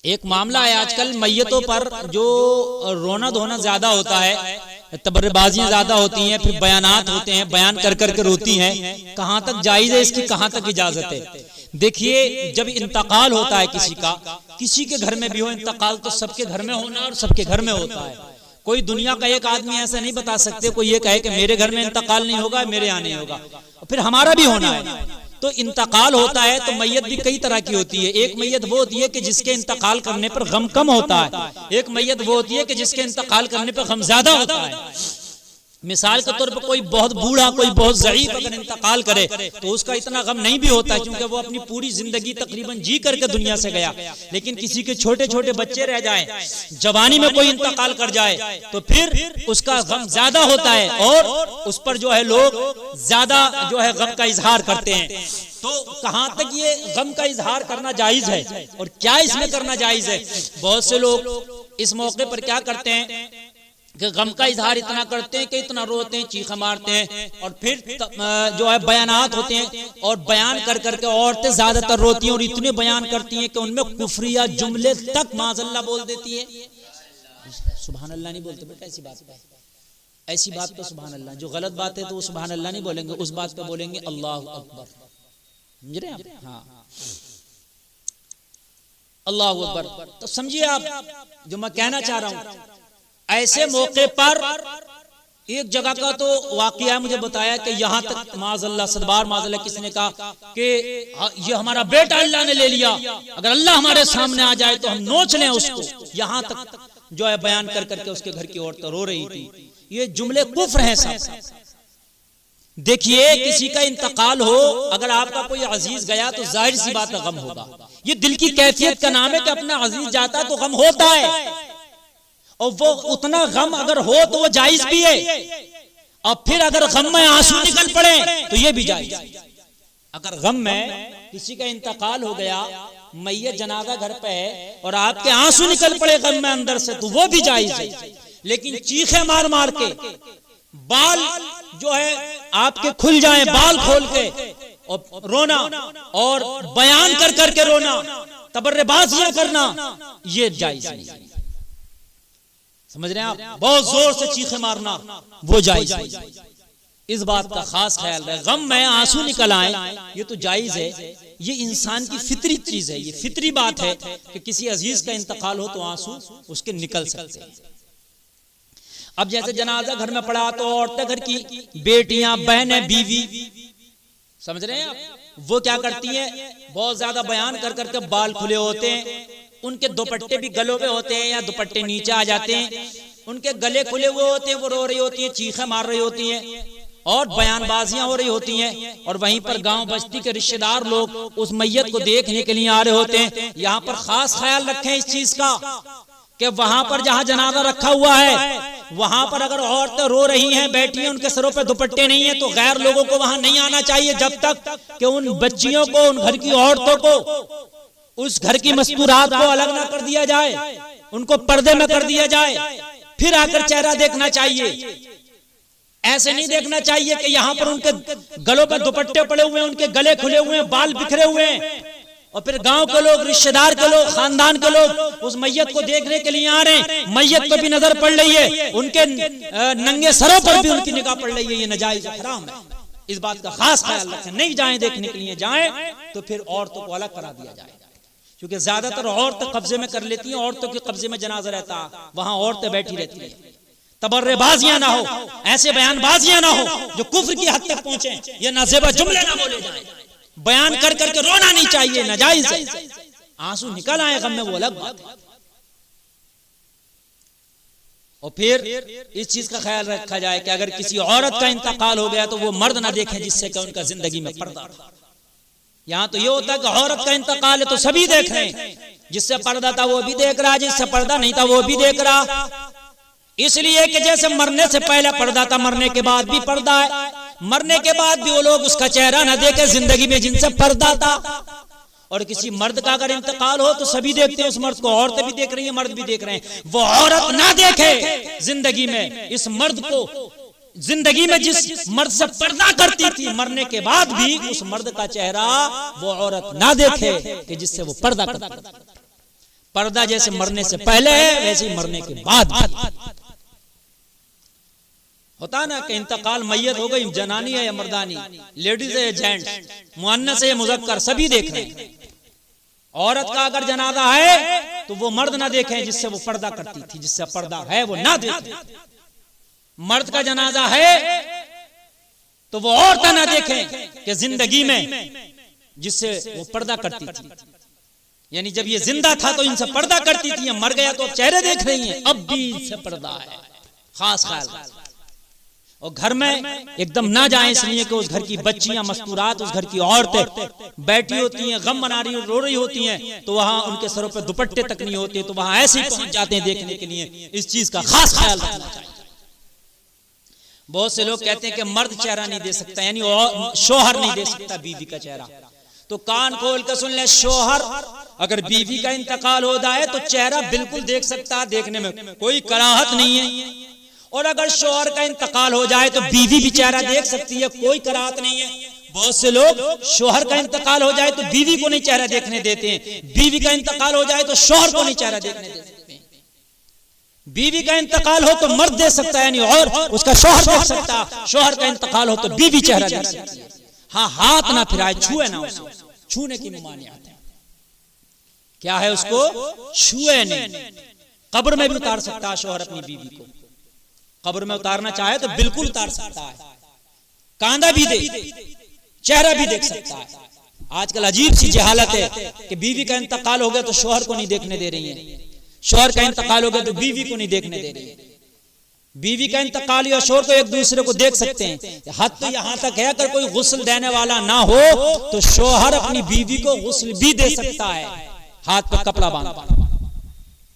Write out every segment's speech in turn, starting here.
ایک معاملہ ہے آج کل میتوں پر جو رونا دھونا زیادہ ہوتا ہے، تبرے بازیاں زیادہ ہوتی ہیں، پھر بیانات ہوتے ہیں، بیان کر کر کے روتی ہیں، کہاں تک جائز ہے اس کی، کہاں تک اجازت ہے؟ دیکھیے جب انتقال ہوتا ہے کسی کا، کسی کے گھر میں بھی ہو انتقال تو سب کے گھر میں ہونا اور سب کے گھر میں ہوتا ہے۔ کوئی دنیا کا ایک آدمی ایسا نہیں بتا سکتے کوئی یہ کہے کہ میرے گھر میں انتقال نہیں ہوگا، میرے یہاں نہیں ہوگا، پھر ہمارا بھی ہونا ہے۔ تو انتقال ہوتا ہے تو میت بھی کئی طرح کی ہوتی ہے۔ ایک میت وہ ہوتی ہے کہ جس کے انتقال کرنے پر غم کم ہوتا ہے، ایک میت وہ ہوتی ہے کہ جس کے انتقال کرنے پر غم زیادہ ہوتا ہے۔ مثال کے طور پر کوئی بہت بوڑھا، کوئی بہت ضعیف اگر انتقال کرے تو اس کا اتنا غم نہیں بھی ہوتا ہے، کیونکہ وہ اپنی پوری زندگی تقریباً جی کر کے دنیا سے گیا۔ لیکن کسی کے چھوٹے چھوٹے بچے رہ جائیں، جوانی میں کوئی انتقال کر جائے تو پھر اس کا غم زیادہ ہوتا ہے اور اس پر جو ہے لوگ زیادہ جو ہے غم کا اظہار کرتے ہیں۔ تو کہاں تک یہ غم کا اظہار کرنا جائز ہے اور کیا اس میں کرنا جائز ہے؟ بہت سے لوگ اس موقع پر کیا کرتے ہیں کہ غم کا اظہار اتنا کرتے ہیں کہ اتنا روتے ہیں، چیخیں مارتے ہیں، اور پھر جو ہے بیانات ہوتے ہیں اور بیان کر کر کے عورتیں زیادہ تر روتی ہیں اور اتنے بیان کرتی ہیں کہ ان میں کفریہ جملے تک معاذ اللہ بول دیتی ہیں۔ سبحان اللہ نہیں بولتے بیٹا ایسی بات پہ، ایسی بات پہ سبحان اللہ، جو غلط بات ہے تو وہ سبحان اللہ نہیں بولیں گے، اس بات پہ بولیں گے اللہ اکبر۔ سمجھ رہے ہیں آپ؟ ہاں اللہ اکبر۔ تو سمجھیے آپ جو میں کہنا چاہ رہا ہوں، ایسے موقع پر ایک جگہ کا تو واقعہ مجھے بتایا کہ یہاں تک معاذ اللہ صدبار معاذ اللہ کسی نے کہا کہ یہ ہمارا بیٹا اللہ نے لے لیا، اگر اللہ ہمارے سامنے آ جائے تو ہم نوچ لیں اس کو، یہاں تک جو ہے بیان کر کر کے اس کے گھر کی عورت رو رہی تھی۔ یہ جملے کفر ہیں سب۔ دیکھیے کسی کا انتقال ہو، اگر آپ کا کوئی عزیز گیا تو ظاہر سی بات ہے غم ہوگا، یہ دل کی کیفیت کا نام ہے کہ اپنا عزیز جاتا تو غم ہوتا ہے، اور وہ اتنا غم اگر ہو تو وہ جائز بھی ہے، اور پھر اگر غم میں آنسو نکل پڑے تو یہ بھی جائز ہے۔ اگر غم میں کسی کا انتقال ہو گیا، میت جنازہ گھر پہ ہے اور آپ کے آنسو نکل پڑے غم میں اندر سے تو وہ بھی جائز ہے، لیکن چیخیں مار مار کے، بال جو ہے آپ کے کھل جائیں، بال کھول کے اور رونا اور بیان کر کر کے رونا، تبرے بازیاں کرنا، یہ جائز نہیں۔ سمجھ رہے ہیں آپ؟ بہت زور سے چیخیں مارنا وہ جائز نہیں۔ اس بات کا خاص خیال رہے، غم میں آنسو نکل آئیں یہ تو جائز ہے، یہ انسان کی فطری چیز ہے، یہ فطری بات ہے کہ کسی عزیز کا انتقال ہو تو آنسو اس کے نکل سکتے ہیں۔ اب جیسے جنازہ گھر میں پڑا تو عورتیں گھر کی بیٹیاں، بہنیں، بیوی، سمجھ رہے ہیں آپ، وہ کیا کرتی ہیں؟ بہت زیادہ بیان کر کر کے بال کھلے ہوتے ہیں، ان کے دوپٹے بھی گلوں پہ ہوتے ہیں یا دوپٹے نیچے آ جاتے ہیں، ان کے گلے کھلے ہوئے ہوتے ہیں، وہ رو رہی ہوتی ہیں، چیخیں مار رہی ہوتی ہیں اور بیان بازیاں ہو رہی ہوتی ہیں، اور وہیں پر گاؤں بستی کے رشتہ دار لوگ اس میت کو دیکھنے کے لیے آ رہے ہوتے ہیں۔ یہاں پر خاص خیال رکھیں اس چیز کا کہ وہاں پر جہاں جنازہ رکھا ہوا ہے وہاں پر اگر عورتیں رو رہی ہیں، بیٹھی ہیں، ان کے سروں پہ دوپٹے نہیں ہیں تو غیر لوگوں کو وہاں نہیں آنا چاہیے جب تک کہ ان بچیوں کو، ان گھر کی عورتوں کو، اس گھر کی مستورات کو الگ نہ کر دیا جائے، ان کو پردے میں کر دیا جائے، پھر آ کر چہرہ دیکھنا چاہیے۔ ایسے نہیں دیکھنا چاہیے کہ یہاں پر ان کے گلوں پہ دوپٹے پڑے ہوئے ہیں، ان کے گلے کھلے ہوئے ہیں، بال بکھرے ہوئے ہیں، اور پھر گاؤں کے لوگ، رشتہ دار کے لوگ، خاندان کے لوگ اس میت کو دیکھنے کے لیے آ رہے ہیں، میت پہ بھی نظر پڑ رہی ہے، ان کے ننگے سروں پر بھی ان کی نگاہ پڑ رہی ہے، یہ ناجائز حرام ہے۔ اس بات کا خاص خیال رکھیں، نہیں جائیں دیکھنے کے لیے، جائیں تو پھر عورتوں کو الگ کرا دیا جائے، کیونکہ زیادہ تر عورتیں قبضے میں کر لیتی ہیں، عورتوں کے قبضے میں جنازہ رہتا، وہاں عورتیں بیٹھی رہتی ہیں۔ تبرے بازیاں نہ ہو، ایسے بیان بازیاں نہ ہو جو کفر کی حد تک پہنچیں، یہ نازیبہ جملے نہ بولے جائیں، بیان کر کر کے رونا نہیں چاہیے، ناجائز ہے۔ آنسو نکل آئے غم میں وہ الگ بات ہے۔ اور پھر اس چیز کا خیال رکھا جائے کہ اگر کسی عورت کا انتقال ہو گیا تو وہ مرد نہ دیکھیں جس سے کہ ان کا زندگی میں پردہ تھا۔ یہاں تو یہ ہوتا ہے کہ عورت کا انتقال ہے تو سبھی دیکھ رہے ہیں، جس سے پردہ تھا وہ بھی دیکھ رہا، جس سے پردہ نہیں تھا وہ بھی دیکھ رہا، اس لیے کہ جیسے مرنے سے پہلے پردہ تھا مرنے کے بعد بھی پردہ ہے، مرنے کے بعد بھی وہ لوگ اس کا چہرہ نہ دیکھے زندگی میں جن سے پردہ تھا۔ اور کسی مرد کا اگر انتقال ہو تو سبھی دیکھتے ہیں اس مرد کو، عورتیں بھی دیکھ رہی ہیں، مرد بھی دیکھ رہے ہیں، وہ عورت نہ دیکھے زندگی میں اس مرد کو، زندگی میں جس مرد سے پردہ کرتی تھی مرنے کے بعد بھی اس مرد کا چہرہ وہ عورت نہ دیکھے کہ جس سے وہ پردہ کرتا تھا۔ پردہ جیسے مرنے سے پہلے ہے ویسے ہی مرنے کے بعد بھی ہوتا نا کہ انتقال میت ہو گئی، جنانی ہے یا مردانی، لیڈیز ہے یا جینٹس، مؤنث ہے یا مذکر، سبھی دیکھ رہے ہیں۔ عورت کا اگر جنازہ ہے تو وہ مرد نہ دیکھیں جس سے وہ پردہ کرتی تھی، جس سے پردہ ہے وہ نہ دیکھیں۔ مرد کا جنازہ ہے تو وہ عورتیں نہ دیکھیں کہ زندگی میں جس سے وہ پردہ کرتی تھی، یعنی جب یہ زندہ تھا تو ان سے پردہ کرتی تھی، مر گیا تو اب چہرے دیکھ رہی ہیں، اب بھی ان سے پردہ ہے، خاص خیال۔ اور گھر میں ایک دم نہ جائیں، اس لیے کہ اس گھر کی بچیاں مستورات، اس گھر کی عورتیں بیٹھی ہوتی ہیں، غم منا رہی رو رہی ہوتی ہیں، تو وہاں ان کے سروں پہ دوپٹے تک نہیں ہوتے، تو وہاں ایسے ہی پہنچ جاتے ہیں دیکھنے کے لیے۔ اس چیز کا خاص خیال رکھنا چاہیے۔ بہت سے لوگ کہتے ہیں کہ مرد چہرہ نہیں دے سکتا، یعنی شوہر نہیں دے سکتا بیوی کا چہرہ، تو کان کھول کے سن لے، شوہر اگر بیوی کا انتقال ہو جائے تو چہرہ بالکل دیکھ سکتا ہے، دیکھنے میں کوئی کراہت نہیں ہے، اور اگر شوہر کا انتقال ہو جائے تو بیوی بھی چہرہ دیکھ سکتی ہے، کوئی کراہت نہیں ہے۔ بہت سے لوگ شوہر کا انتقال ہو جائے تو بیوی کو نہیں چہرہ دیکھنے دیتے ہیں، بیوی کا انتقال ہو جائے تو شوہر کو نہیں چہرہ دیکھنے دیتے ہیں۔ بیوی کا انتقال ہو تو مرد دے سکتا ہے، یعنی اور اس کا شوہر دیکھ سکتا، شوہر کا انتقال ہو تو بیوی چہرہ دیکھ سکتی ہے۔ ہاں، ہاتھ نہ پھرائے، چھوئے نہ اسے، چھونے کی ممانعت ہے۔ کیا ہے اس کو؟ چھوئے نہیں۔ قبر میں بھی اتار سکتا ہے شوہر اپنی بیوی کو، قبر میں اتارنا چاہے تو بالکل اتار سکتا ہے، کاندھا بھی دے، چہرہ بھی دیکھ سکتا ہے۔ آج کل عجیب سی جہالت ہے کہ بیوی کا انتقال ہو گیا تو شوہر کو نہیں دیکھنے دے رہی ہیں، شوہر کا انتقال ہو گیا تو بیوی کو نہیں دیکھنے دے رہی ہے۔ بیوی کا انتقال یا شوہر کو ایک دوسرے کو دیکھ سکتے ہیں، حد تو یہاں تک ہے اگر کوئی غسل دینے والا نہ ہو تو شوہر اپنی بیوی کو غسل بھی دے سکتا ہے، ہاتھ پہ کپڑا باندھ،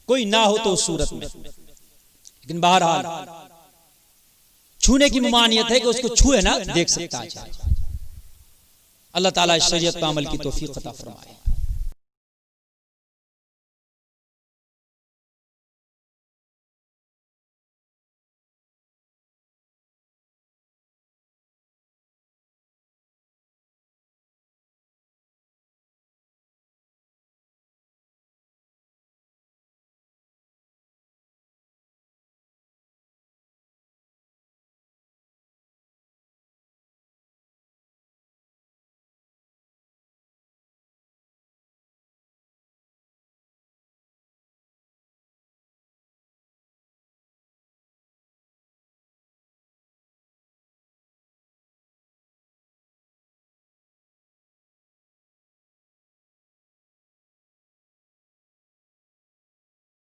کوئی نہ ہو تو اس صورت میں۔ لیکن بہرحال چھونے کی ممانعت ہے کہ اس کو چھوئے نہ، دیکھ سکتا ہے۔ اللہ تعالیٰ اس شریعت پر عمل کی توفیق عطا فرمائے۔